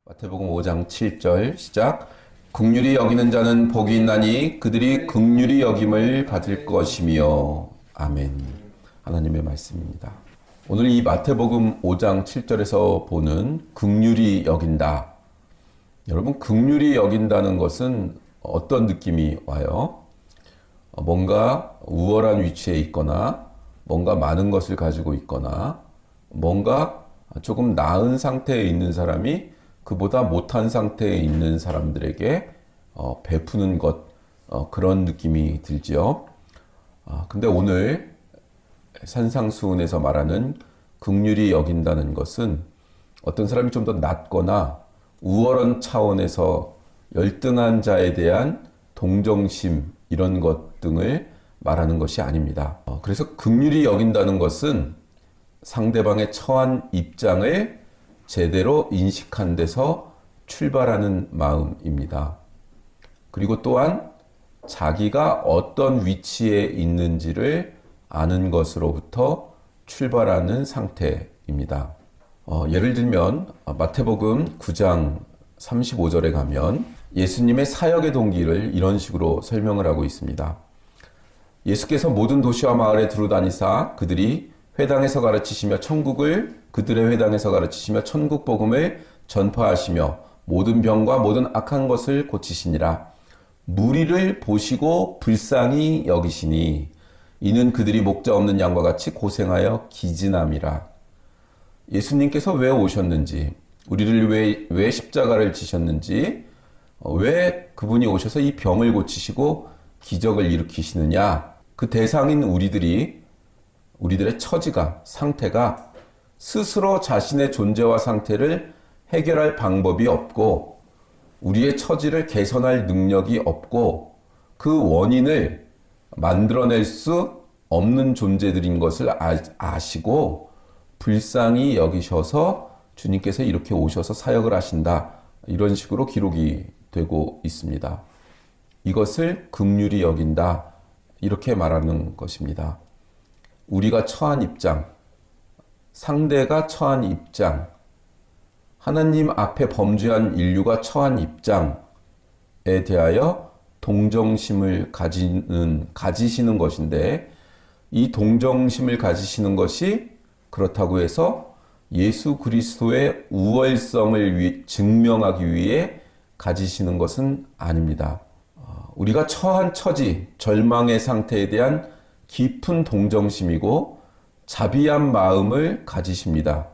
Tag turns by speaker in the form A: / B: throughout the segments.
A: 마태복음 5장 7절 시작. 긍휼히 여기는 자는 복이 있나니 그들이 긍휼히 여김을 받을 것이며. 아멘. 하나님의 말씀입니다. 오늘 이 마태복음 5장 7절에서 보는 긍휼히 여긴다. 여러분, 긍휼히 여긴다는 것은 어떤 느낌이 와요? 뭔가 우월한 위치에 있거나 뭔가 많은 것을 가지고 있거나 뭔가 조금 나은 상태에 있는 사람이 그보다 못한 상태에 있는 사람들에게 베푸는 것, 그런 느낌이 들지요. 근데 오늘 산상수훈에서 말하는 긍휼히 여긴다는 것은 어떤 사람이 좀 더 낮거나 우월한 차원에서 열등한 자에 대한 동정심, 이런 것 등을 말하는 것이 아닙니다. 그래서 긍휼히 여긴다는 것은 상대방의 처한 입장을 제대로 인식한 데서 출발하는 마음입니다. 그리고 또한 자기가 어떤 위치에 있는지를 아는 것으로부터 출발하는 상태입니다. 예를 들면 마태복음 9장 35절에 가면 예수님의 사역의 동기를 이런 식으로 설명을 하고 있습니다. 예수께서 모든 도시와 마을에 두루다니사 그들이 회당에서 가르치시며 그들의 회당에서 가르치시며 천국 복음을 전파하시며 모든 병과 모든 악한 것을 고치시니라. 무리를 보시고 불쌍히 여기시니 이는 그들이 목자 없는 양과 같이 고생하여 기진함이라. 예수님께서 왜 오셨는지, 우리를 왜 십자가를 지셨는지, 왜 그분이 오셔서 이 병을 고치시고 기적을 일으키시느냐, 그 대상인 우리들의 처지가, 상태가 스스로 자신의 존재와 상태를 해결할 방법이 없고 우리의 처지를 개선할 능력이 없고 그 원인을 만들어낼 수 없는 존재들인 것을 아시고 불쌍히 여기셔서 주님께서 이렇게 오셔서 사역을 하신다. 이런 식으로 기록이 되고 있습니다. 이것을 긍휼히 여긴다. 이렇게 말하는 것입니다. 우리가 처한 입장, 상대가 처한 입장, 하나님 앞에 범죄한 인류가 처한 입장에 대하여 동정심을 가지시는 것인데, 이 동정심을 가지시는 것이 그렇다고 해서 예수 그리스도의 우월성을 증명하기 위해 가지시는 것은 아닙니다. 우리가 처한 처지, 절망의 상태에 대한 깊은 동정심이고 자비한 마음을 가지십니다.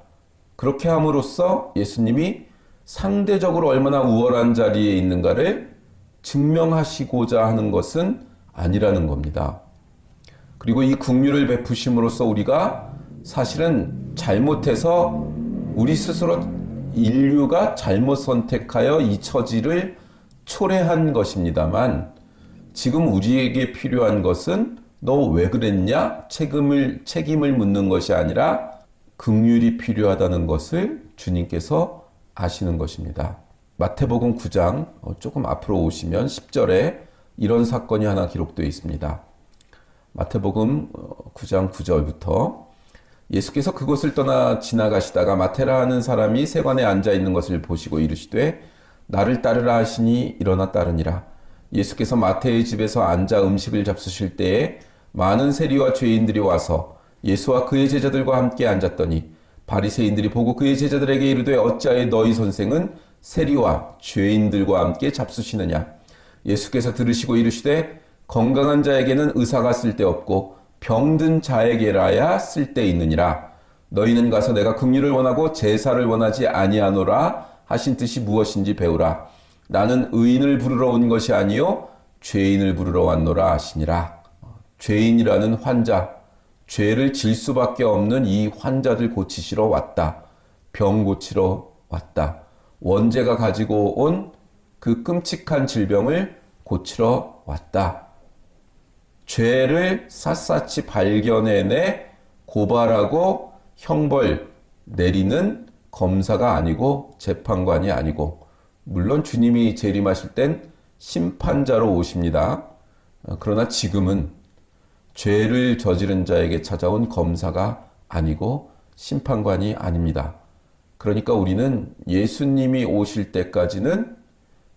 A: 그렇게 함으로써 예수님이 상대적으로 얼마나 우월한 자리에 있는가를 증명하시고자 하는 것은 아니라는 겁니다. 그리고 이 긍휼을 베푸심으로써 우리가 사실은 잘못해서 우리 스스로 인류가 잘못 선택하여 이 처지를 초래한 것입니다만, 지금 우리에게 필요한 것은 너 왜 그랬냐? 책임을 묻는 것이 아니라 긍휼이 필요하다는 것을 주님께서 아시는 것입니다. 마태복음 9장 조금 앞으로 오시면 10절에 이런 사건이 하나 기록되어 있습니다. 마태복음 9장 9절부터 예수께서 그곳을 떠나 지나가시다가 마테라 하는 사람이 세관에 앉아 있는 것을 보시고 이르시되 나를 따르라 하시니 일어나 따르니라. 예수께서 마태의 집에서 앉아 음식을 잡수실 때에 많은 세리와 죄인들이 와서 예수와 그의 제자들과 함께 앉았더니 바리새인들이 보고 그의 제자들에게 이르되 어찌하여 너희 선생은 세리와 죄인들과 함께 잡수시느냐. 예수께서 들으시고 이르시되 건강한 자에게는 의사가 쓸데없고 병든 자에게라야 쓸데있느니라. 너희는 가서 내가 긍휼을 원하고 제사를 원하지 아니하노라 하신 뜻이 무엇인지 배우라. 나는 의인을 부르러 온 것이 아니요 죄인을 부르러 왔노라 하시니라. 죄인이라는 환자, 죄를 질 수밖에 없는 이 환자들 고치시러 왔다. 병 고치러 왔다. 원죄가 가지고 온 그 끔찍한 질병을 고치러 왔다. 죄를 샅샅이 발견해내 고발하고 형벌 내리는 검사가 아니고 재판관이 아니고, 물론 주님이 재림하실 땐 심판자로 오십니다. 그러나 지금은 죄를 저지른 자에게 찾아온 검사가 아니고 심판관이 아닙니다. 그러니까 우리는 예수님이 오실 때까지는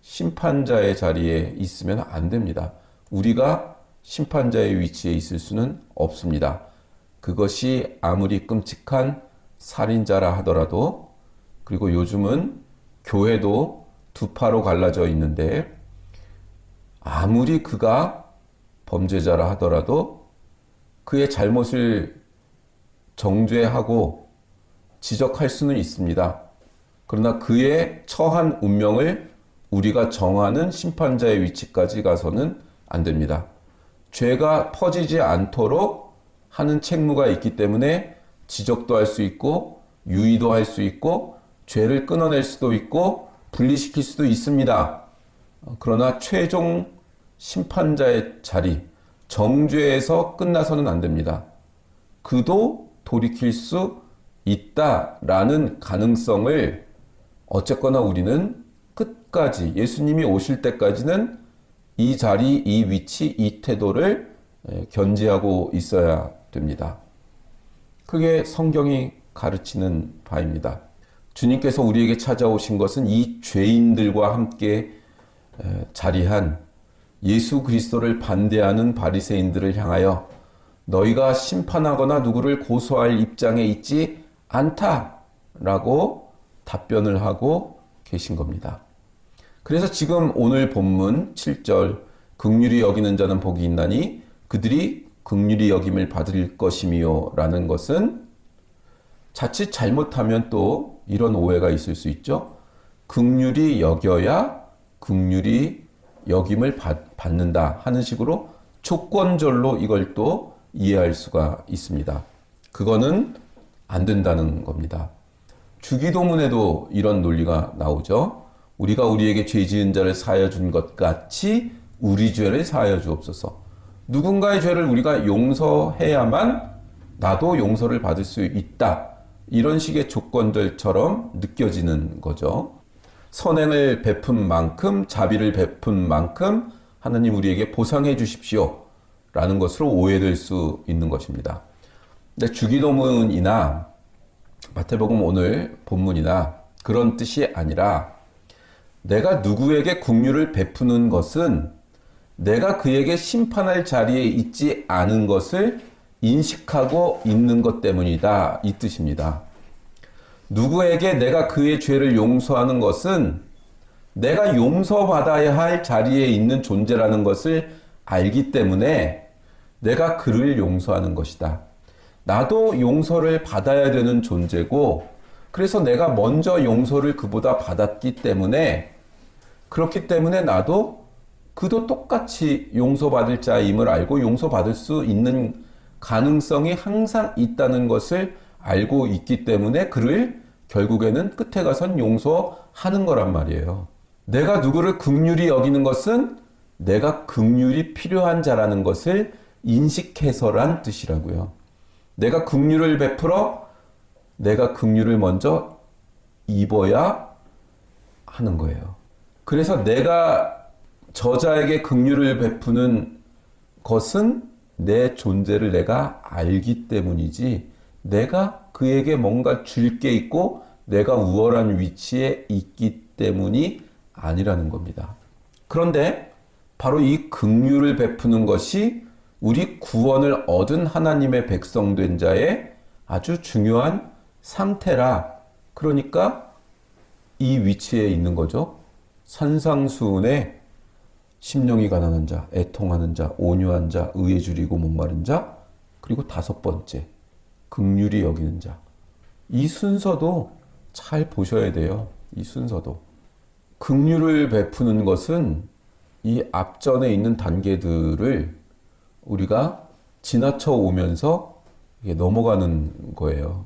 A: 심판자의 자리에 있으면 안 됩니다. 우리가 심판자의 위치에 있을 수는 없습니다. 그것이 아무리 끔찍한 살인자라 하더라도, 그리고 요즘은 교회도 두 파로 갈라져 있는데, 아무리 그가 범죄자라 하더라도 그의 잘못을 정죄하고 지적할 수는 있습니다. 그러나 그의 처한 운명을 우리가 정하는 심판자의 위치까지 가서는 안 됩니다. 죄가 퍼지지 않도록 하는 책무가 있기 때문에 지적도 할 수 있고 유의도 할 수 있고 죄를 끊어낼 수도 있고 분리시킬 수도 있습니다. 그러나 최종 심판자의 자리, 정죄에서 끝나서는 안 됩니다. 그도 돌이킬 수 있다라는 가능성을 어쨌거나 우리는 끝까지, 예수님이 오실 때까지는 이 자리, 이 위치, 이 태도를 견지하고 있어야 됩니다. 그게 성경이 가르치는 바입니다. 주님께서 우리에게 찾아오신 것은 이 죄인들과 함께 자리한 예수 그리스도를 반대하는 바리새인들을 향하여 너희가 심판하거나 누구를 고소할 입장에 있지 않다라고 답변을 하고 계신 겁니다. 그래서 지금 오늘 본문 7절 긍휼히 여기는 자는 복이 있나니 그들이 긍휼히 여김을 받을 것이미요 라는 것은 자칫 잘못하면 또 이런 오해가 있을 수 있죠. 긍휼히 여겨야 긍휼히 여김을 받는다 하는 식으로 조건절로 이걸 또 이해할 수가 있습니다. 그거는 안 된다는 겁니다. 주기도문에도 이런 논리가 나오죠. 우리가 우리에게 죄 지은 자를 사하여 준 것 같이 우리 죄를 사하여 주옵소서. 누군가의 죄를 우리가 용서해야만 나도 용서를 받을 수 있다. 이런 식의 조건들처럼 느껴지는 거죠. 선행을 베푼 만큼, 자비를 베푼 만큼 하나님 우리에게 보상해 주십시오 라는 것으로 오해될 수 있는 것입니다. 근데 주기도문이나 마태복음 오늘 본문이나 그런 뜻이 아니라 내가 누구에게 긍휼을 베푸는 것은 내가 그에게 심판할 자리에 있지 않은 것을 인식하고 있는 것 때문이다, 이 뜻입니다. 누구에게 내가 그의 죄를 용서하는 것은 내가 용서받아야 할 자리에 있는 존재라는 것을 알기 때문에 내가 그를 용서하는 것이다. 나도 용서를 받아야 되는 존재고, 그래서 내가 먼저 용서를 그보다 받았기 때문에, 그렇기 때문에 나도 그도 똑같이 용서받을 자임을 알고 용서받을 수 있는 가능성이 항상 있다는 것을 알고 있기 때문에 그를 결국에는 끝에 가선 용서하는 거란 말이에요. 내가 누구를 긍휼히 여기는 것은 내가 긍휼이 필요한 자라는 것을 인식해서란 뜻이라고요. 내가 긍휼을 베풀어 내가 긍휼을 먼저 입어야 하는 거예요. 그래서 내가 저자에게 긍휼을 베푸는 것은 내 존재를 내가 알기 때문이지, 내가 그에게 뭔가 줄 게 있고 내가 우월한 위치에 있기 때문이 아니라는 겁니다. 그런데 바로 이 긍휼을 베푸는 것이 우리 구원을 얻은 하나님의 백성된 자의 아주 중요한 상태라, 그러니까 이 위치에 있는 거죠. 산상수훈에 심령이 가난한 자, 애통하는 자, 온유한 자, 의에 줄이고 목마른 자, 그리고 다섯 번째 긍휼히 여기는 자. 이 순서도 잘 보셔야 돼요. 이 순서도. 긍휼을 베푸는 것은 이 앞전에 있는 단계들을 우리가 지나쳐 오면서 넘어가는 거예요.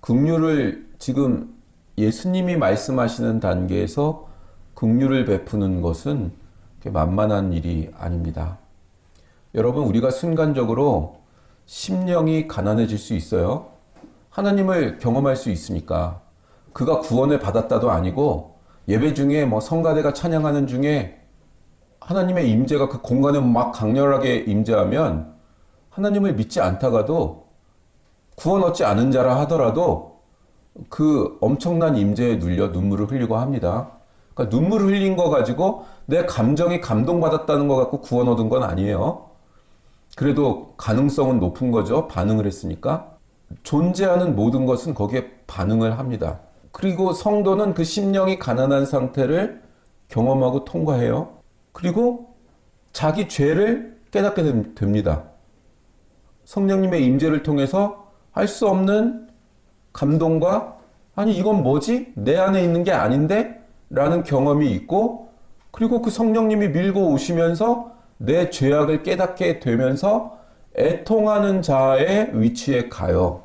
A: 긍휼을 지금 예수님이 말씀하시는 단계에서 긍휼을 베푸는 것은 만만한 일이 아닙니다. 여러분, 우리가 순간적으로 심령이 가난해질 수 있어요. 하나님을 경험할 수 있으니까. 그가 구원을 받았다도 아니고 예배 중에 성가대가 찬양하는 중에 하나님의 임재가 그 공간에 막 강렬하게 임재하면 하나님을 믿지 않다가도 구원 얻지 않은 자라 하더라도 그 엄청난 임재에 눌려 눈물을 흘리고 합니다. 그러니까 눈물을 흘린 거 가지고 내 감정이 감동받았다는 거 갖고 구원 얻은 건 아니에요. 그래도 가능성은 높은 거죠. 반응을 했으니까. 존재하는 모든 것은 거기에 반응을 합니다. 그리고 성도는 그 심령이 가난한 상태를 경험하고 통과해요. 그리고 자기 죄를 깨닫게 됩니다. 성령님의 임재를 통해서 할 수 없는 감동과 아니 이건 뭐지? 내 안에 있는 게 아닌데? 라는 경험이 있고 그리고 그 성령님이 밀고 오시면서 내 죄악을 깨닫게 되면서 애통하는 자의 위치에 가요.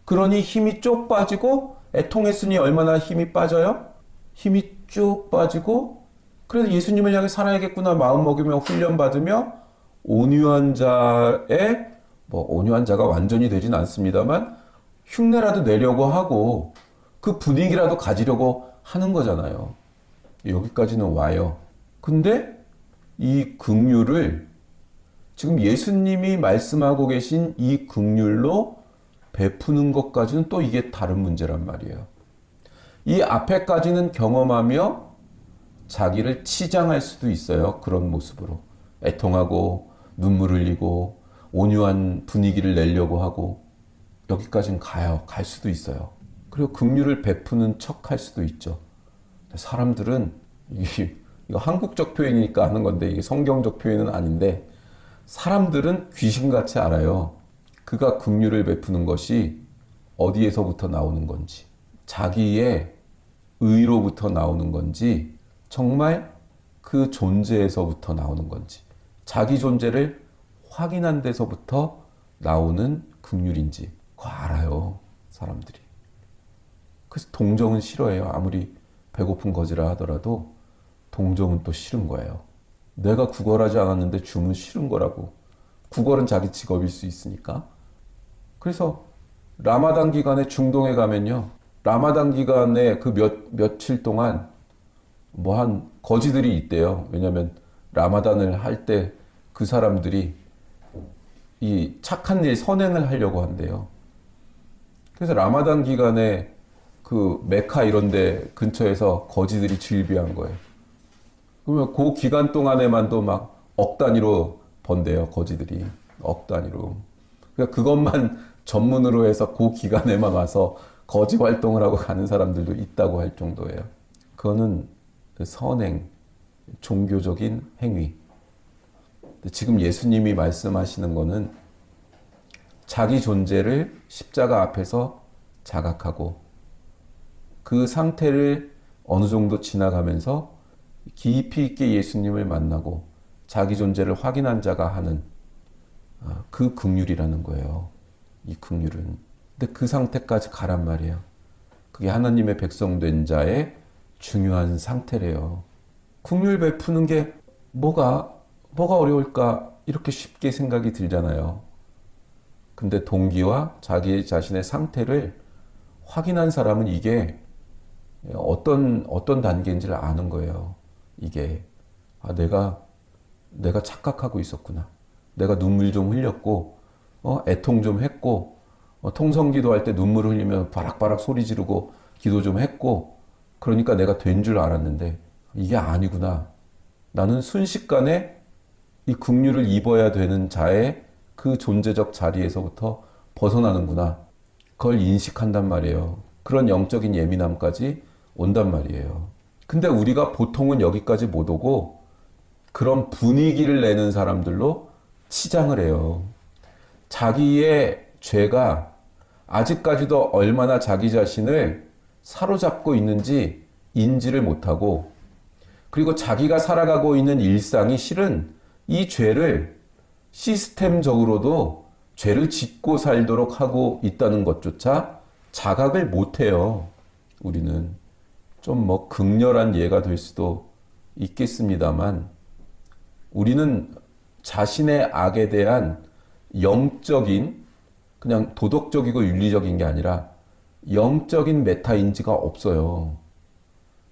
A: 그러니 힘이 쭉 빠지고 애통했으니 얼마나 힘이 빠져요? 힘이 쭉 빠지고 그래서 예수님을 향해 살아야겠구나 마음먹으며 훈련받으며 온유한 자의 온유한 자가 완전히 되진 않습니다만 흉내라도 내려고 하고 그 분위기라도 가지려고 하는 거잖아요. 여기까지는 와요. 근데 이 긍휼을 지금 예수님이 말씀하고 계신 이 긍휼로 베푸는 것까지는 또 이게 다른 문제란 말이에요. 이 앞에까지는 경험하며 자기를 치장할 수도 있어요. 그런 모습으로. 애통하고 눈물 흘리고 온유한 분위기를 내려고 하고 여기까지는 가요. 갈 수도 있어요. 그리고 긍휼을 베푸는 척 할 수도 있죠. 사람들은 이거 한국적 표현이니까 하는 건데 이게 성경적 표현은 아닌데 사람들은 귀신같이 알아요. 그가 긍휼을 베푸는 것이 어디에서부터 나오는 건지 자기의 의로부터 나오는 건지 정말 그 존재에서부터 나오는 건지 자기 존재를 확인한 데서부터 나오는 긍휼인지 그거 알아요. 사람들이. 그래서 동정은 싫어해요. 아무리 배고픈 거지라 하더라도 동정은 또 싫은 거예요. 내가 구걸하지 않았는데 주면 싫은 거라고. 구걸은 자기 직업일 수 있으니까. 그래서 라마단 기간에 중동에 가면요. 라마단 기간에 그 며칠 동안 한 거지들이 있대요. 왜냐면 라마단을 할 때 그 사람들이 이 착한 일, 선행을 하려고 한대요. 그래서 라마단 기간에 그 메카 이런 데 근처에서 거지들이 즐비한 거예요. 그러면 그 기간 동안에만도 막 억 단위로 번대요. 거지들이. 억 단위로. 그러니까 그것만 전문으로 해서 그 기간에만 와서 거지 활동을 하고 가는 사람들도 있다고 할 정도예요. 그거는 선행, 종교적인 행위. 지금 예수님이 말씀하시는 거는 자기 존재를 십자가 앞에서 자각하고 그 상태를 어느 정도 지나가면서 깊이 있게 예수님을 만나고 자기 존재를 확인한 자가 하는 그 긍휼이라는 거예요. 이 긍휼은. 근데 그 상태까지 가란 말이에요. 그게 하나님의 백성 된 자의 중요한 상태래요. 긍휼 베푸는 게 뭐가 어려울까 이렇게 쉽게 생각이 들잖아요. 근데 동기와 자기 자신의 상태를 확인한 사람은 이게 어떤 단계인지를 아는 거예요. 이게 내가 착각하고 있었구나. 내가 눈물 좀 흘렸고 애통 좀 했고 통성기도 할 때 눈물을 흘리면 바락바락 소리 지르고 기도 좀 했고 그러니까 내가 된 줄 알았는데 이게 아니구나. 나는 순식간에 이 긍휼을 입어야 되는 자의 그 존재적 자리에서부터 벗어나는구나. 그걸 인식한단 말이에요. 그런 영적인 예민함까지 온단 말이에요. 근데 우리가 보통은 여기까지 못 오고 그런 분위기를 내는 사람들로 치장을 해요. 자기의 죄가 아직까지도 얼마나 자기 자신을 사로잡고 있는지 인지를 못하고 그리고 자기가 살아가고 있는 일상이 실은 이 죄를 시스템적으로도 죄를 짓고 살도록 하고 있다는 것조차 자각을 못해요. 우리는 좀 극렬한 예가 될 수도 있겠습니다만 우리는 자신의 악에 대한 영적인 그냥 도덕적이고 윤리적인 게 아니라 영적인 메타인지가 없어요.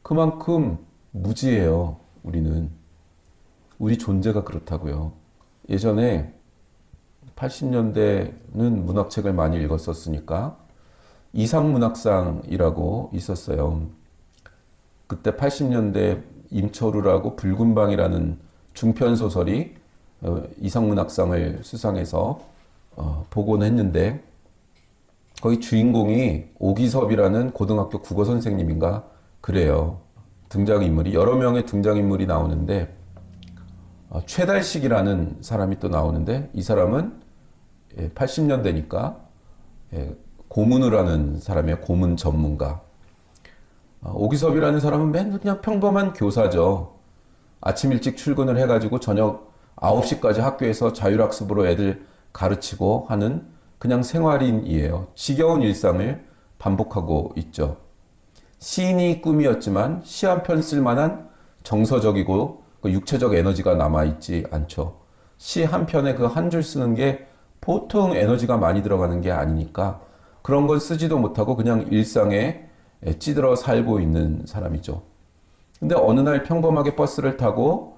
A: 그만큼 무지해요. 우리는. 우리 존재가 그렇다고요. 예전에 80년대는 문학책을 많이 읽었었으니까 이상문학상이라고 있었어요. 그때 80년대 임철우라고 붉은방이라는 중편 소설이 이상문학상을 수상해서 보곤 했는데, 거기 주인공이 오기섭이라는 고등학교 국어 선생님인가 그래요. 등장인물이 여러 명의 등장인물이 나오는데 최달식이라는 사람이 또 나오는데, 이 사람은 80년대니까 고문을 하는 사람이에요. 고문 전문가. 오기섭이라는 사람은 맨날 그냥 평범한 교사죠. 아침 일찍 출근을 해가지고 저녁 9시까지 학교에서 자율학습으로 애들 가르치고 하는 그냥 생활인이에요. 지겨운 일상을 반복하고 있죠. 시인이 꿈이었지만 시 한 편 쓸만한 정서적이고 육체적 에너지가 남아있지 않죠. 시 한 편에 그 한 줄 쓰는 게 보통 에너지가 많이 들어가는 게 아니니까 그런 건 쓰지도 못하고 그냥 일상에 찌들어 살고 있는 사람이죠. 근데 어느 날 평범하게 버스를 타고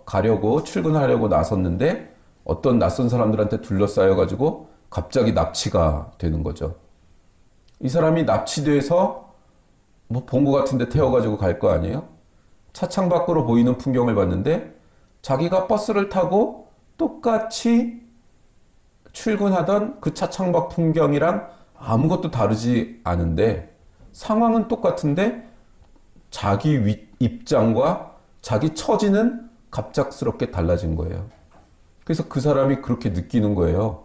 A: 가려고 출근하려고 나섰는데 어떤 낯선 사람들한테 둘러싸여가지고 갑자기 납치가 되는 거죠. 이 사람이 납치돼서 뭐 본고 같은데 태워가지고 갈 거 아니에요? 차창 밖으로 보이는 풍경을 봤는데 자기가 버스를 타고 똑같이 출근하던 그 차창 밖 풍경이랑 아무것도 다르지 않은데 상황은 똑같은데 자기 입장과 자기 처지는 갑작스럽게 달라진 거예요. 그래서 그 사람이 그렇게 느끼는 거예요.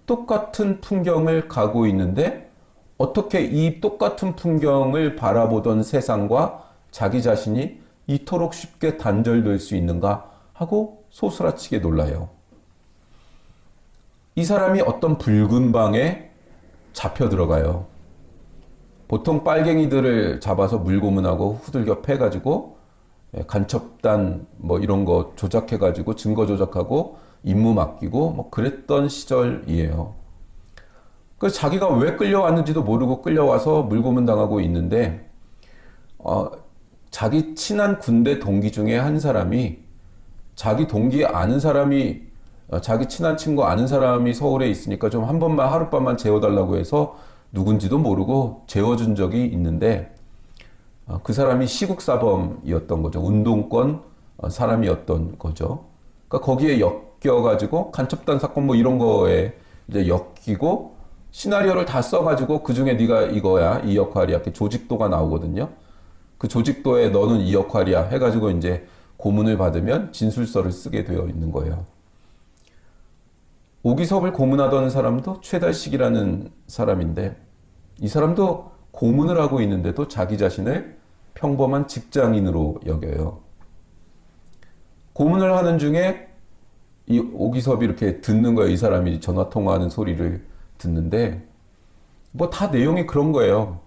A: 똑같은 풍경을 가고 있는데 어떻게 이 똑같은 풍경을 바라보던 세상과 자기 자신이 이토록 쉽게 단절될 수 있는가 하고 소스라치게 놀라요. 이 사람이 어떤 붉은 방에 잡혀 들어가요. 보통 빨갱이들을 잡아서 물고문하고 후들겨 패가지고 간첩단 뭐 이런 거 조작해가지고 증거 조작하고 임무 맡기고 뭐 그랬던 시절이에요. 그래서 자기가 왜 끌려왔는지도 모르고 끌려와서 물고문 당하고 있는데 자기 친한 군대 동기 중에 한 사람이 자기 동기 아는 사람이 자기 친한 친구 아는 사람이 서울에 있으니까 좀 한 번만 하룻밤만 재워달라고 해서 누군지도 모르고 재워준 적이 있는데 그 사람이 시국사범이었던 거죠. 운동권 사람이었던 거죠. 그러니까 거기에 엮여가지고 간첩단 사건 뭐 이런 거에 이제 엮이고 시나리오를 다 써가지고 그 중에 네가 이거야 이 역할이야 이렇게 조직도가 나오거든요. 그 조직도에 너는 이 역할이야 해가지고 이제 고문을 받으면 진술서를 쓰게 되어 있는 거예요. 오기섭을 고문하던 사람도 최달식이라는 사람인데 이 사람도 고문을 하고 있는데도 자기 자신을 평범한 직장인으로 여겨요. 고문을 하는 중에 이 오기섭이 이렇게 듣는 거예요. 이 사람이 전화 통화하는 소리를 듣는데 뭐 다 내용이 그런 거예요.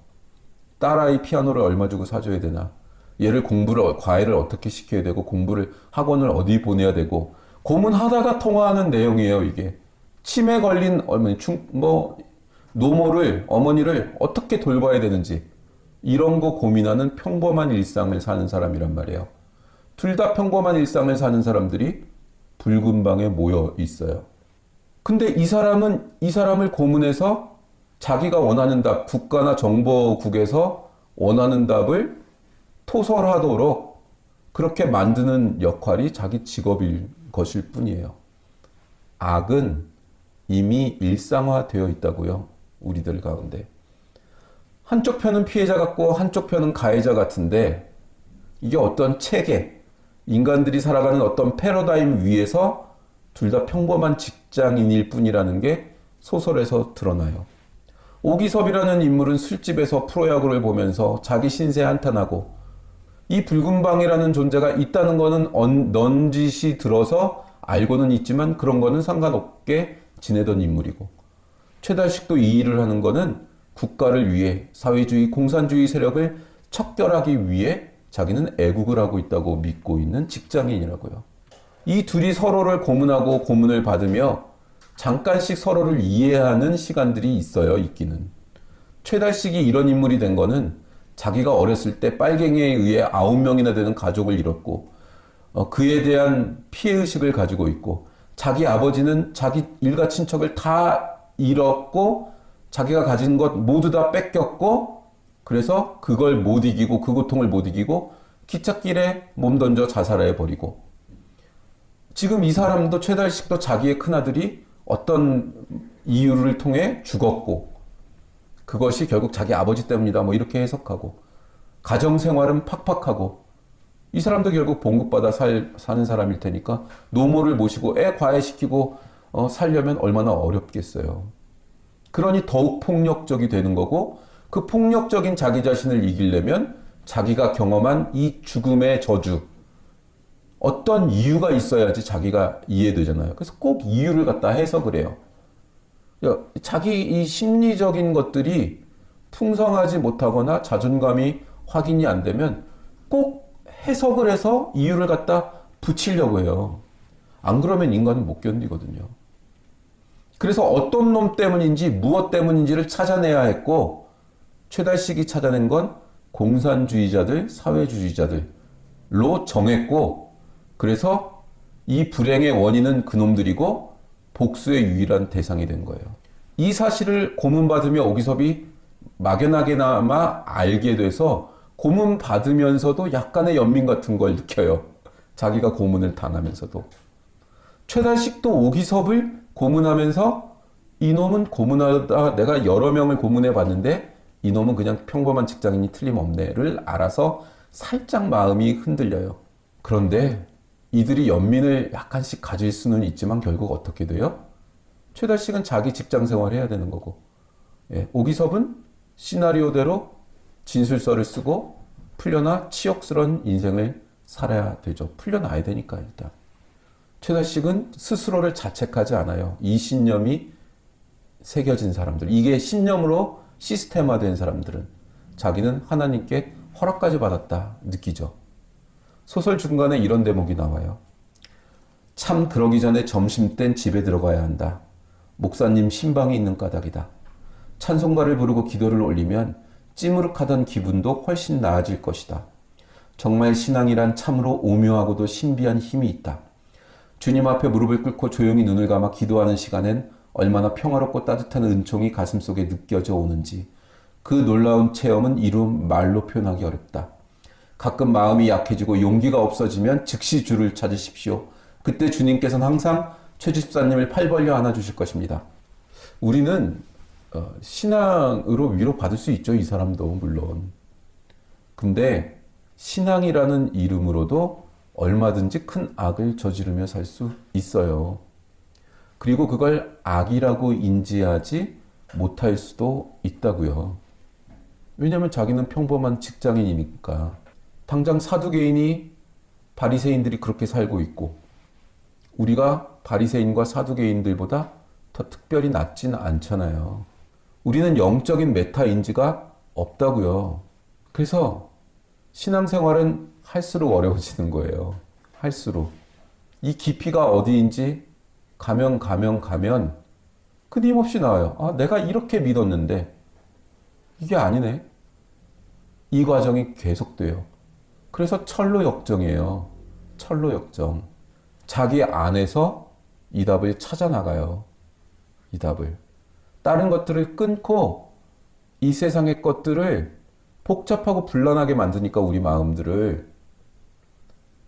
A: 딸아이 피아노를 얼마 주고 사줘야 되나, 얘를 과외를 어떻게 시켜야 되고 공부를 학원을 어디 보내야 되고, 고문하다가 통화하는 내용이에요. 이게 치매 걸린 어머니를 어떻게 돌봐야 되는지 이런 거 고민하는 평범한 일상을 사는 사람이란 말이에요. 둘 다 평범한 일상을 사는 사람들이 붉은 방에 모여 있어요. 근데 이 사람을 고문해서 자기가 원하는 답, 국가나 정보국에서 원하는 답을 토설하도록 그렇게 만드는 역할이 자기 직업일 것일 뿐이에요. 악은 이미 일상화되어 있다고요. 우리들 가운데. 한쪽 편은 피해자 같고 한쪽 편은 가해자 같은데 이게 어떤 체계, 인간들이 살아가는 어떤 패러다임 위에서 둘 다 평범한 직장인일 뿐이라는 게 소설에서 드러나요. 오기섭이라는 인물은 술집에서 프로야구를 보면서 자기 신세 한탄하고 이 붉은 방이라는 존재가 있다는 거는 넌지시 들어서 알고는 있지만 그런 거는 상관없게 지내던 인물이고, 최달식도 이 일을 하는 거는 국가를 위해 사회주의, 공산주의 세력을 척결하기 위해 자기는 애국을 하고 있다고 믿고 있는 직장인이라고요. 이 둘이 서로를 고문하고 고문을 받으며 잠깐씩 서로를 이해하는 시간들이 있기는. 최달식이 이런 인물이 된 거는 자기가 어렸을 때 빨갱이에 의해 9명이나 되는 가족을 잃었고 그에 대한 피해의식을 가지고 있고, 자기 아버지는 자기 일가 친척을 다 잃었고 자기가 가진 것 모두 다 뺏겼고 그래서 그걸 못 이기고 그 고통을 못 이기고 기찻길에 몸 던져 자살해 버리고 지금 이 사람도 최달식도 자기의 큰아들이 어떤 이유를 통해 죽었고 그것이 결국 자기 아버지 때문이다 뭐 이렇게 해석하고 가정생활은 팍팍하고 이 사람도 결국 봉급받아 사는 사람일 테니까 노모를 모시고 애 과외시키고 살려면 얼마나 어렵겠어요. 그러니 더욱 폭력적이 되는 거고 그 폭력적인 자기 자신을 이기려면 자기가 경험한 이 죽음의 저주 어떤 이유가 있어야지 자기가 이해되잖아요. 그래서 꼭 이유를 갖다 해석을 해요. 자기 이 심리적인 것들이 풍성하지 못하거나 자존감이 확인이 안 되면 꼭 해석을 해서 이유를 갖다 붙이려고 해요. 안 그러면 인간은 못 견디거든요. 그래서 어떤 놈 때문인지 무엇 때문인지를 찾아내야 했고 최달식이 찾아낸 건 공산주의자들, 사회주의자들로 정했고 그래서 이 불행의 원인은 그놈들이고 복수의 유일한 대상이 된 거예요. 이 사실을 고문받으며 오기섭이 막연하게나마 알게 돼서 고문받으면서도 약간의 연민 같은 걸 느껴요. 자기가 고문을 당하면서도. 최달식도 오기섭을 고문하면서 이놈은 고문하다 내가 여러 명을 고문해 봤는데 이놈은 그냥 평범한 직장인이 틀림없네를 알아서 살짝 마음이 흔들려요. 그런데 이들이 연민을 약간씩 가질 수는 있지만 결국 어떻게 돼요? 최달식은 자기 직장 생활을 해야 되는 거고 오기섭은 시나리오대로 진술서를 쓰고 풀려나 치욕스러운 인생을 살아야 되죠. 풀려나야 되니까 일단. 최달식은 스스로를 자책하지 않아요. 이 신념이 새겨진 사람들. 이게 신념으로 시스템화된 사람들은 자기는 하나님께 허락까지 받았다 느끼죠. 소설 중간에 이런 대목이 나와요. 참 그러기 전에 점심땐 집에 들어가야 한다. 목사님 신방이 있는 까닭이다. 찬송가를 부르고 기도를 올리면 찌무룩하던 기분도 훨씬 나아질 것이다. 정말 신앙이란 참으로 오묘하고도 신비한 힘이 있다. 주님 앞에 무릎을 꿇고 조용히 눈을 감아 기도하는 시간엔 얼마나 평화롭고 따뜻한 은총이 가슴속에 느껴져 오는지 그 놀라운 체험은 이루 말로 표현하기 어렵다. 가끔 마음이 약해지고 용기가 없어지면 즉시 주를 찾으십시오. 그때 주님께서는 항상 최 집사님을 팔 벌려 안아주실 것입니다. 우리는 신앙으로 위로받을 수 있죠. 이 사람도 물론. 근데 신앙이라는 이름으로도 얼마든지 큰 악을 저지르며 살 수 있어요. 그리고 그걸 악이라고 인지하지 못할 수도 있다고요. 왜냐하면 자기는 평범한 직장인이니까. 당장 사두개인이 바리새인들이 그렇게 살고 있고 우리가 바리새인과 사두개인들보다 더 특별히 낫지는 않잖아요. 우리는 영적인 메타인지가 없다고요. 그래서 신앙생활은 할수록 어려워지는 거예요. 할수록. 이 깊이가 어디인지 가면 끊임없이 나와요. 아, 내가 이렇게 믿었는데 이게 아니네. 이 과정이 계속돼요. 그래서 철로 역정이에요. 철로 역정. 자기 안에서 이 답을 찾아 나가요. 이 답을. 다른 것들을 끊고 이 세상의 것들을 복잡하고 불안하게 만드니까 우리 마음들을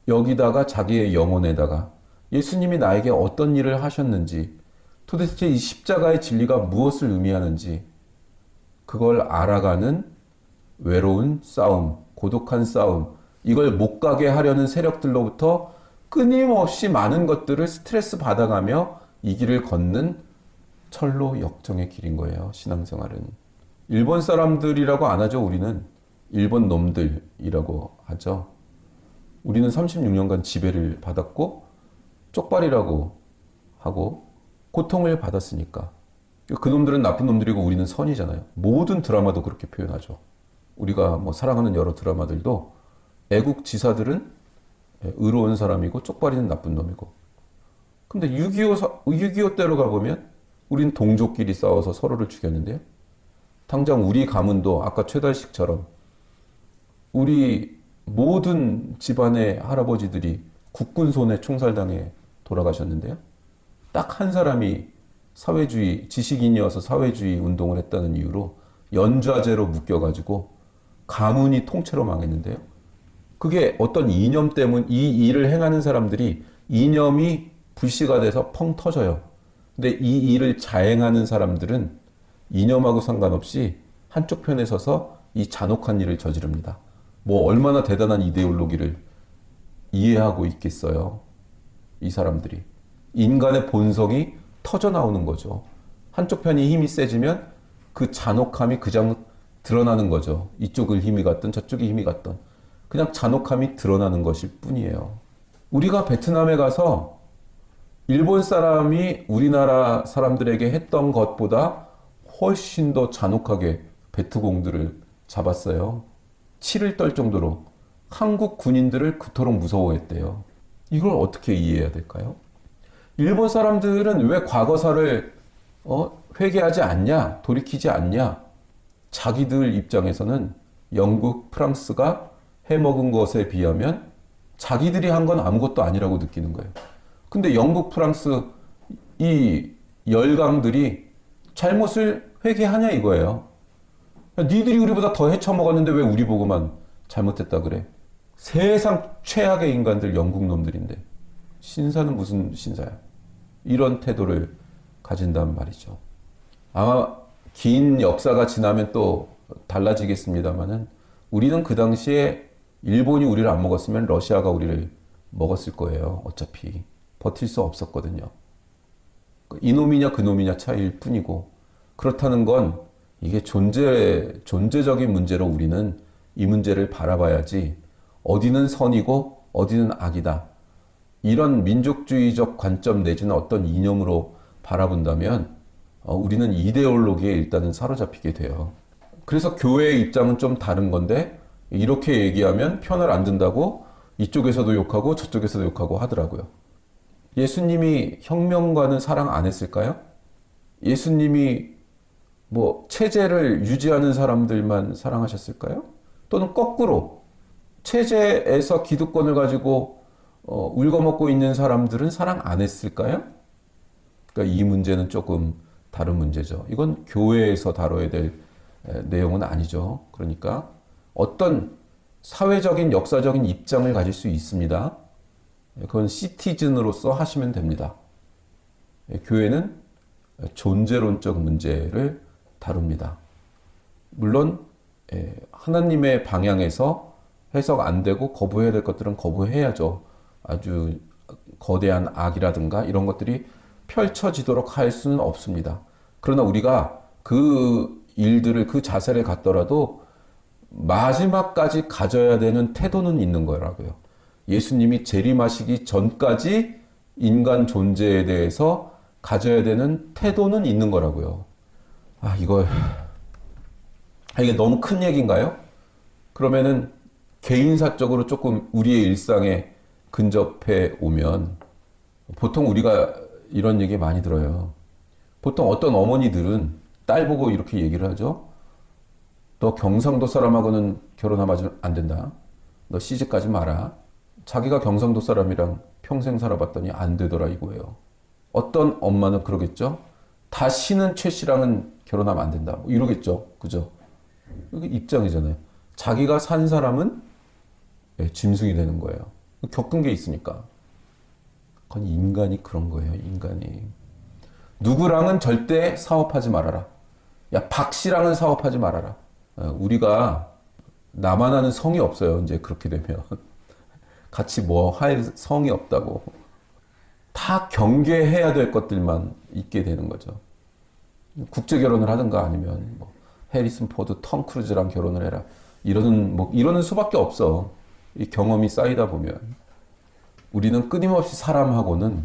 A: 여기다가 자기의 영혼에다가 예수님이 나에게 어떤 일을 하셨는지 도대체 이 십자가의 진리가 무엇을 의미하는지 그걸 알아가는 외로운 싸움, 고독한 싸움 이걸 못 가게 하려는 세력들로부터 끊임없이 많은 것들을 스트레스 받아가며 이 길을 걷는 철로 역정의 길인 거예요. 신앙생활은. 일본 사람들이라고 안 하죠. 우리는 일본 놈들이라고 하죠. 우리는 36년간 지배를 받았고 쪽발이라고 하고 고통을 받았으니까. 그 놈들은 나쁜 놈들이고 우리는 선이잖아요. 모든 드라마도 그렇게 표현하죠. 우리가 뭐 사랑하는 여러 드라마들도 애국 지사들은 의로운 사람이고 쪽발이는 나쁜 놈이고. 근데 6.25 때로 가보면 우린 동족끼리 싸워서 서로를 죽였는데요. 당장 우리 가문도 아까 최달식처럼 우리 모든 집안의 할아버지들이 국군 손에 총살당해 돌아가셨는데요. 딱 한 사람이 사회주의, 지식인이어서 사회주의 운동을 했다는 이유로 연좌제로 묶여가지고 가문이 통째로 망했는데요. 그게 어떤 이념 때문, 이 일을 행하는 사람들이 이념이 불씨가 돼서 펑 터져요. 근데 이 일을 자행하는 사람들은 이념하고 상관없이 한쪽 편에 서서 이 잔혹한 일을 저지릅니다. 뭐 얼마나 대단한 이데올로기를 이해하고 있겠어요. 이 사람들이. 인간의 본성이 터져 나오는 거죠. 한쪽 편이 힘이 세지면 그 잔혹함이 그냥 드러나는 거죠. 이쪽을 힘이 갔든 저쪽이 힘이 갔든. 그냥 잔혹함이 드러나는 것일 뿐이에요. 우리가 베트남에 가서 일본 사람이 우리나라 사람들에게 했던 것보다 훨씬 더 잔혹하게 베트공들을 잡았어요. 치를 떨 정도로 한국 군인들을 그토록 무서워했대요. 이걸 어떻게 이해해야 될까요? 일본 사람들은 왜 과거사를 회개하지 않냐? 돌이키지 않냐? 자기들 입장에서는 영국, 프랑스가 해먹은 것에 비하면 자기들이 한 건 아무것도 아니라고 느끼는 거예요. 근데 영국, 프랑스 이 열강들이 잘못을 회개하냐 이거예요. 니들이 우리보다 더 헤쳐먹었는데 왜 우리 보고만 잘못했다 그래? 세상 최악의 인간들 영국 놈들인데 신사는 무슨 신사야? 이런 태도를 가진단 말이죠. 아마 긴 역사가 지나면 또 달라지겠습니다만은 우리는 그 당시에 일본이 우리를 안 먹었으면 러시아가 우리를 먹었을 거예요. 어차피 버틸 수 없었거든요. 이놈이냐 그놈이냐 차이일 뿐이고 그렇다는 건 이게 존재적인 문제로 우리는 이 문제를 바라봐야지 어디는 선이고 어디는 악이다. 이런 민족주의적 관점 내지는 어떤 이념으로 바라본다면 우리는 이데올로기에 일단은 사로잡히게 돼요. 그래서 교회의 입장은 좀 다른 건데 이렇게 얘기하면 편을 안 든다고 이쪽에서도 욕하고 저쪽에서도 욕하고 하더라고요. 예수님이 혁명과는 사랑 안 했을까요? 예수님이 뭐 체제를 유지하는 사람들만 사랑하셨을까요? 또는 거꾸로 체제에서 기득권을 가지고 울거먹고 있는 사람들은 사랑 안 했을까요? 그러니까 이 문제는 조금 다른 문제죠. 이건 교회에서 다뤄야 될 내용은 아니죠. 그러니까 어떤 사회적인 역사적인 입장을 가질 수 있습니다. 그건 시티즌으로서 하시면 됩니다. 교회는 존재론적 문제를 다룹니다. 물론 하나님의 방향에서 해석 안 되고 거부해야 될 것들은 거부해야죠. 아주 거대한 악이라든가 이런 것들이 펼쳐지도록 할 수는 없습니다. 그러나 우리가 그 일들을 그 자세를 갖더라도 마지막까지 가져야 되는 태도는 있는 거라고요. 예수님이 재림하시기 전까지 인간 존재에 대해서 가져야 되는 태도는 있는 거라고요. 이게 너무 큰 얘기인가요? 그러면은 개인사적으로 조금 우리의 일상에 근접해 오면 보통 우리가 이런 얘기 많이 들어요. 보통 어떤 어머니들은 딸 보고 이렇게 얘기를 하죠. 너 경상도 사람하고는 결혼하면 안 된다. 너 시집가지 마라. 자기가 경상도 사람이랑 평생 살아봤더니 안 되더라 이거예요. 어떤 엄마는 그러겠죠. 다시는 최 씨랑은 결혼하면 안 된다. 뭐 이러겠죠. 그죠? 이게 입장이잖아요. 자기가 산 사람은 짐승이 되는 거예요. 겪은 게 있으니까. 그건 인간이 그런 거예요. 인간이. 누구랑은 절대 사업하지 말아라. 야, 박 씨랑은 사업하지 말아라. 우리가 나만 아는 성이 없어요. 이제 그렇게 되면. 같이 뭐 할 성이 없다고. 다 경계해야 될 것들만 있게 되는 거죠. 국제 결혼을 하든가 아니면 뭐 해리슨 포드, 톰 크루즈랑 결혼을 해라. 이러는 수밖에 없어. 이 경험이 쌓이다 보면. 우리는 끊임없이 사람하고는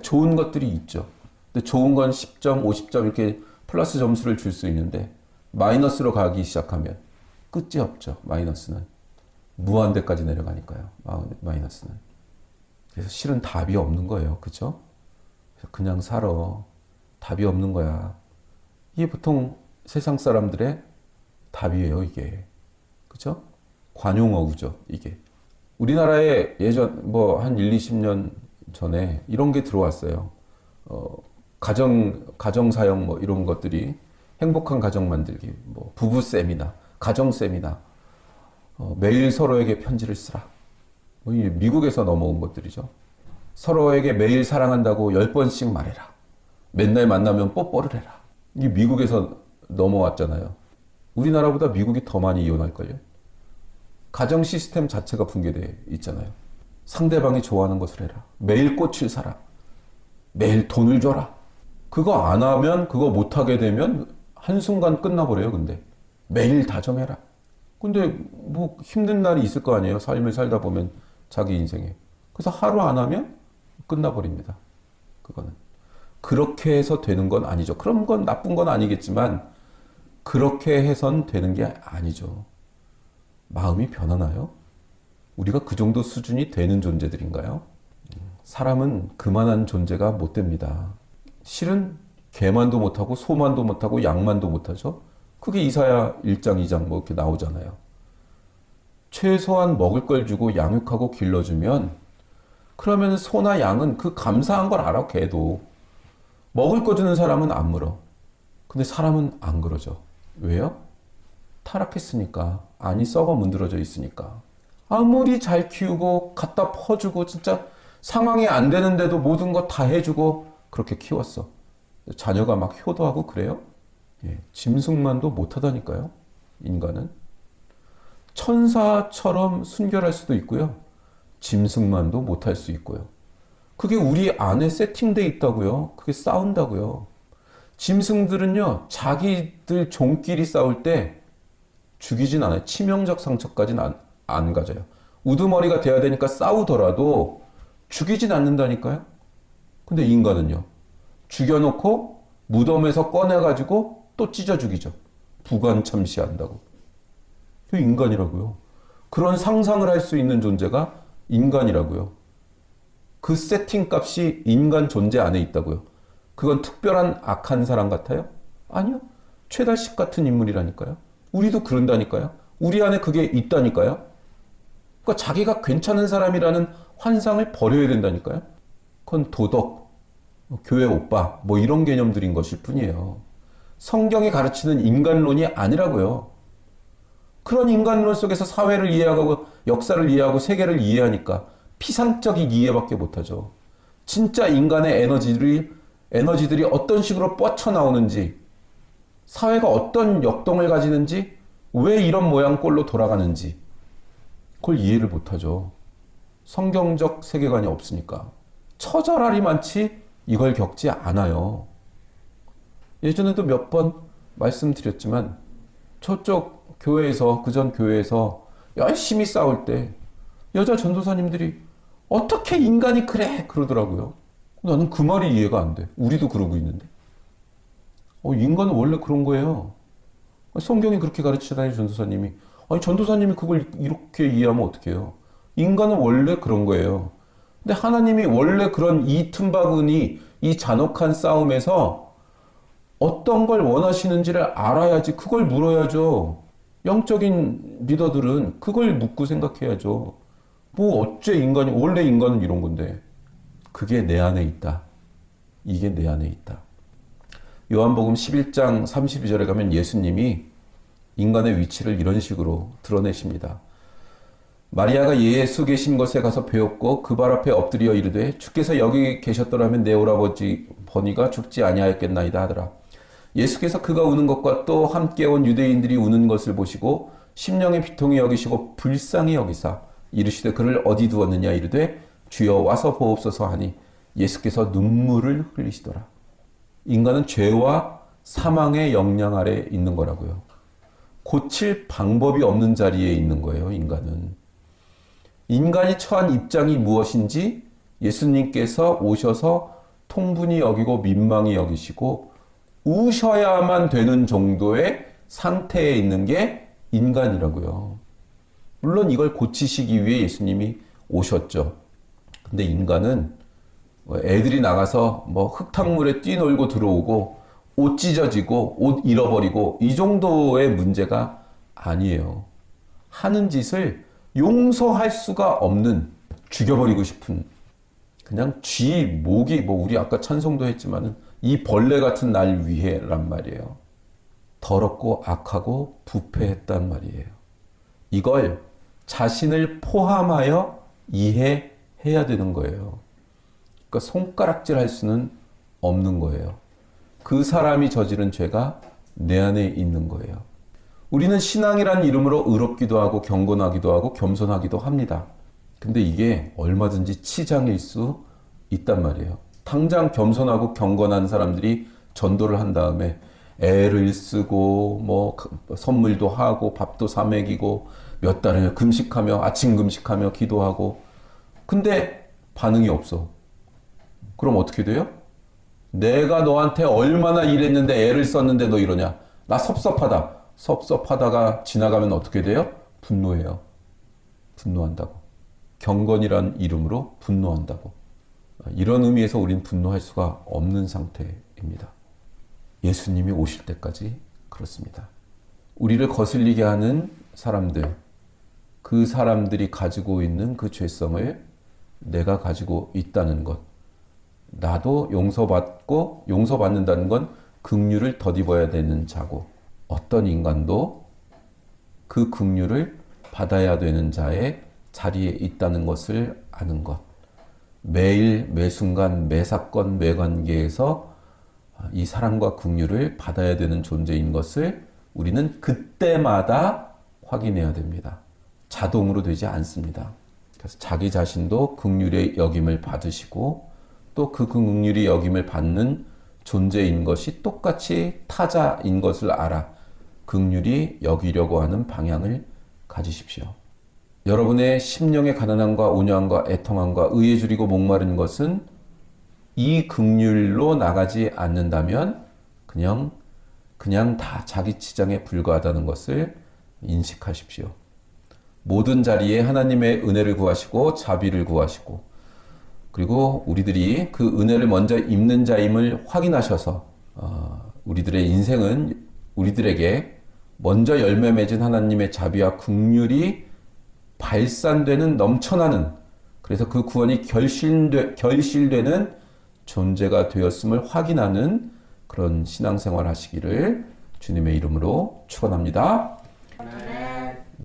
A: 좋은 것들이 있죠. 근데 좋은 건 10점, 50점 이렇게 플러스 점수를 줄 수 있는데 마이너스로 가기 시작하면 끝이 없죠. 마이너스는. 무한대까지 내려가니까요. 마이너스는. 그래서 실은 답이 없는 거예요. 그죠? 그냥 살아. 답이 없는 거야. 이게 보통 세상 사람들의 답이에요, 이게. 그죠? 관용어구죠, 이게. 우리나라에 예전, 한 1, 20년 전에 이런 게 들어왔어요. 가정 사역 뭐 이런 것들이 행복한 가정 만들기, 뭐 부부 세미나, 가정 세미나, 매일 서로에게 편지를 쓰라. 뭐 미국에서 넘어온 것들이죠. 서로에게 매일 사랑한다고 10번씩 말해라. 맨날 만나면 뽀뽀를 해라. 이게 미국에서 넘어왔잖아요. 우리나라보다 미국이 더 많이 이혼할걸요. 가정 시스템 자체가 붕괴되어 있잖아요. 상대방이 좋아하는 것을 해라. 매일 꽃을 사라. 매일 돈을 줘라. 그거 안 하면, 그거 못 하게 되면 한순간 끝나버려요, 근데. 매일 다정해라. 근데 뭐 힘든 날이 있을 거 아니에요. 삶을 살다 보면 자기 인생에. 그래서 하루 안 하면 끝나버립니다. 그거는. 그렇게 해서 되는 건 아니죠. 그런 건 나쁜 건 아니겠지만 그렇게 해선 되는 게 아니죠. 마음이 변하나요? 우리가 그 정도 수준이 되는 존재들인가요? 사람은 그만한 존재가 못 됩니다. 실은 개만도 못하고 소만도 못하고 양만도 못하죠. 그게 이사야 1장 2장 뭐 이렇게 나오잖아요. 최소한 먹을 걸 주고 양육하고 길러주면 그러면 소나 양은 그 감사한 걸 알아. 개도 먹을 거 주는 사람은 안 물어. 근데 사람은 안 그러죠. 왜요? 타락했으니까. 안이 썩어 문드러져 있으니까. 아무리 잘 키우고 갖다 퍼주고 진짜 상황이 안 되는데도 모든 거 다 해주고 그렇게 키웠어. 자녀가 막 효도하고 그래요? 예, 짐승만도 못하다니까요. 인간은. 천사처럼 순결할 수도 있고요. 짐승만도 못할 수 있고요. 그게 우리 안에 세팅돼 있다고요. 그게 싸운다고요. 짐승들은요, 자기들 종끼리 싸울 때 죽이진 않아요. 치명적 상처까지는 안 가져요. 우두머리가 돼야 되니까 싸우더라도 죽이진 않는다니까요. 근데 인간은요, 죽여놓고 무덤에서 꺼내가지고 또 찢어 죽이죠. 부관참시한다고. 그 인간이라고요. 그런 상상을 할 수 있는 존재가 인간이라고요. 그 세팅 값이 인간 존재 안에 있다고요. 그건 특별한 악한 사람 같아요? 아니요. 최달식 같은 인물이라니까요. 우리도 그런다니까요. 우리 안에 그게 있다니까요. 그러니까 자기가 괜찮은 사람이라는 환상을 버려야 된다니까요. 그건 도덕, 교회 오빠 뭐 이런 개념들인 것일 뿐이에요. 성경이 가르치는 인간론이 아니라고요. 그런 인간론 속에서 사회를 이해하고 역사를 이해하고 세계를 이해하니까 피상적인 이해밖에 못하죠. 진짜 인간의 에너지들이 어떤 식으로 뻗쳐나오는지, 사회가 어떤 역동을 가지는지, 왜 이런 모양 꼴로 돌아가는지 그걸 이해를 못하죠. 성경적 세계관이 없으니까. 처절하리 많지 이걸 겪지 않아요. 예전에도 몇 번 말씀드렸지만 저쪽 교회에서, 그전 교회에서 열심히 싸울 때 여자 전도사님들이 어떻게 인간이 그래? 그러더라고요. 나는 그 말이 이해가 안 돼. 우리도 그러고 있는데. 인간은 원래 그런 거예요. 성경이 그렇게 가르치잖아요, 전도사님이. 아니, 전도사님이 그걸 이렇게 이해하면 어떡해요? 인간은 원래 그런 거예요. 근데 하나님이 원래 그런 이 틈바구니, 이 잔혹한 싸움에서 어떤 걸 원하시는지를 알아야지, 그걸 물어야죠. 영적인 리더들은 그걸 묻고 생각해야죠. 뭐 어째 원래 인간은 이런 건데. 그게 내 안에 있다. 이게 내 안에 있다. 요한복음 11장 32절에 가면 예수님이 인간의 위치를 이런 식으로 드러내십니다. 마리아가 예수 계신 곳에 가서 배웠고 그 발 앞에 엎드려 이르되 주께서 여기 계셨더라면 내 오라버지 버니가 죽지 아니하였겠나이다 하더라. 예수께서 그가 우는 것과 또 함께 온 유대인들이 우는 것을 보시고 심령의 비통이 여기시고 불쌍히 여기사 이르시되 그를 어디 두었느냐 이르되 주여 와서 보옵소서 하니 예수께서 눈물을 흘리시더라. 인간은 죄와 사망의 영향 아래 있는 거라고요. 고칠 방법이 없는 자리에 있는 거예요, 인간은. 인간이 처한 입장이 무엇인지 예수님께서 오셔서 통분히 여기고 민망히 여기시고 우셔야만 되는 정도의 상태에 있는 게 인간이라고요. 물론 이걸 고치시기 위해 예수님이 오셨죠. 근데 인간은 애들이 나가서 뭐 흙탕물에 뛰놀고 들어오고 옷 찢어지고 옷 잃어버리고 이 정도의 문제가 아니에요. 하는 짓을 용서할 수가 없는, 죽여버리고 싶은, 그냥 쥐, 모기, 뭐 우리 아까 찬송도 했지만은 이 벌레 같은 날 위해란 말이에요. 더럽고 악하고 부패했단 말이에요. 이걸 자신을 포함하여 이해해야 되는 거예요. 그러니까 손가락질 할 수는 없는 거예요. 그 사람이 저지른 죄가 내 안에 있는 거예요. 우리는 신앙이라는 이름으로 의롭기도 하고 경건하기도 하고 겸손하기도 합니다. 근데 이게 얼마든지 치장일 수 있단 말이에요. 당장 겸손하고 경건한 사람들이 전도를 한 다음에 애를 쓰고 뭐 선물도 하고 밥도 사 먹이고 몇 달을 금식하며 아침 금식하며 기도하고 근데 반응이 없어. 그럼 어떻게 돼요? 내가 너한테 얼마나 일했는데 애를 썼는데 너 이러냐? 나 섭섭하다. 섭섭하다가 지나가면 어떻게 돼요? 분노해요. 분노한다고. 경건이란 이름으로 분노한다고. 이런 의미에서 우린 분노할 수가 없는 상태입니다. 예수님이 오실 때까지 그렇습니다. 우리를 거슬리게 하는 사람들, 그 사람들이 가지고 있는 그 죄성을 내가 가지고 있다는 것. 나도 용서받고 용서받는다는 건 긍휼을 덧입어야 되는 자고 어떤 인간도 그 긍휼을 받아야 되는 자의 자리에 있다는 것을 아는 것. 매일 매순간 매사건 매관계에서 이 사랑과 긍휼을 받아야 되는 존재인 것을 우리는 그때마다 확인해야 됩니다. 자동으로 되지 않습니다. 그래서 자기 자신도 긍휼의 여김을 받으시고 또 그 긍휼의 여김을 받는 존재인 것이 똑같이 타자인 것을 알아 긍휼히 여기려고 하는 방향을 가지십시오. 여러분의 심령의 가난함과 온유함과 애통함과 의에 줄이고 목마른 것은 이 긍휼로 나가지 않는다면 그냥 다 자기 치장에 불과하다는 것을 인식하십시오. 모든 자리에 하나님의 은혜를 구하시고 자비를 구하시고 그리고 우리들이 그 은혜를 먼저 입는 자임을 확인하셔서 우리들의 인생은 우리들에게 먼저 열매 맺은 하나님의 자비와 긍휼이 발산되는 넘쳐나는 그래서 그 구원이 결실되는 존재가 되었음을 확인하는 그런 신앙생활 하시기를 주님의 이름으로 축원합니다.
B: 네.